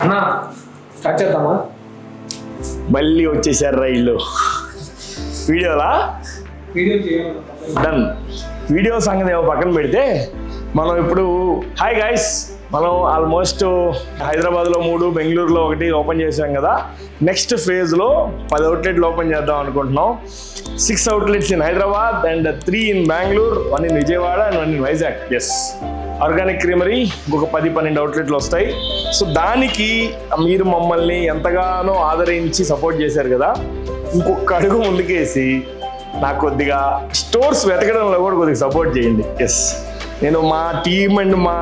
అన్నా స్టార్ట్ చేద్దామా? మళ్ళీ వచ్చేసారు రైళ్ళు వీడియోలా వీడియో చేయాలి. డన్. వీడియో సంగతి ఏమో పక్కన పెడితే మనం ఇప్పుడు హాయ్ గైస్, మనం ఆల్మోస్ట్ హైదరాబాద్లో 3, బెంగళూరులో 1 ఓపెన్ చేసాం కదా. నెక్స్ట్ ఫేజ్లో 10 అవుట్లెట్లు ఓపెన్ చేద్దాం అనుకుంటున్నాం. 6 outlets in Hyderabad and 3 in Bengaluru, 1 in Vijayawada and 1 in Vizag. Yes, Organic Creamery ఇంకొక 10-12 అవుట్లెట్లు వస్తాయి. సో దానికి మీరు మమ్మల్ని ఎంతగానో ఆదరించి సపోర్ట్ చేశారు కదా, ఇంకొక అడుగు ముందుకేసి నాకు కొద్దిగా స్టోర్స్ వెతకడంలో కూడా కొద్దిగా సపోర్ట్ చేయండి. ఎస్, నేను మా టీమ్ అండ్ మా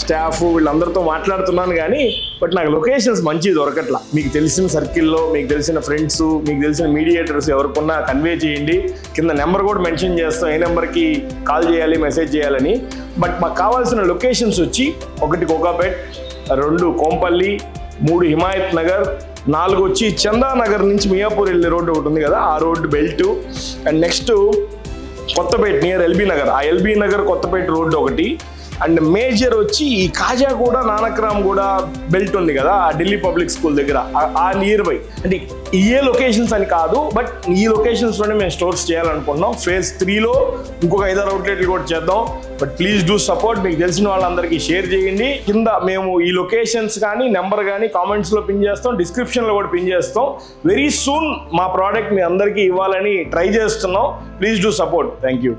స్టాఫ్ వీళ్ళందరితో మాట్లాడుతున్నాను కానీ బట్ నాకు లొకేషన్స్ మంచిగా దొరకట్లా. మీకు తెలిసిన సర్కిల్లో, మీకు తెలిసిన ఫ్రెండ్స్, మీకు తెలిసిన మీడియేటర్స్ ఎవరికన్నా కన్వే చేయండి. కింద నెంబర్ కూడా మెన్షన్ చేస్తాం, ఏ నెంబర్కి కాల్ చేయాలి, మెసేజ్ చేయాలని. బట్ మాకు కావాల్సిన లొకేషన్స్ వచ్చి 1 కోకాపేట్, 2 కోంపల్లి, 3 హిమాయత్ నగర్, 4 వచ్చి చందానగర్ నుంచి మియాపూర్ వెళ్ళే రోడ్డు ఒకటి ఉంది కదా, ఆ road belt. And next Kothapet near LB Nagar, ఆ ఎల్బీ నగర్ కొత్తపేట రోడ్డు ఒకటి. అండ్ మేజర్ వచ్చి ఈ కాజాగూడ, నానక్రామ్ కూడా బెల్ట్ ఉంది కదా, ఆ ఢిల్లీ పబ్లిక్ స్కూల్ దగ్గర, ఆ నియర్ బై. అంటే ఏ లొకేషన్స్ అని కాదు, బట్ ఈ లొకేషన్స్లోనే మేము స్టోర్స్ చేయాలనుకుంటున్నాం. ఫేజ్ 3లో ఇంకొక 5 అవుట్లెట్లు కూడా చేద్దాం. But please do support. మీకు తెలిసిన వాళ్ళందరికీ షేర్ చేయండి. కింద మేము ఈ లొకేషన్స్ కానీ నెంబర్ కానీ కామెంట్స్లో పిన్ చేస్తాం, డిస్క్రిప్షన్లో కూడా పిన్ చేస్తాం. వెరీ సూన్ మా ప్రోడక్ట్ మీ అందరికీ ఇవ్వాలని ట్రై చేస్తున్నాం. Please do support. Thank you.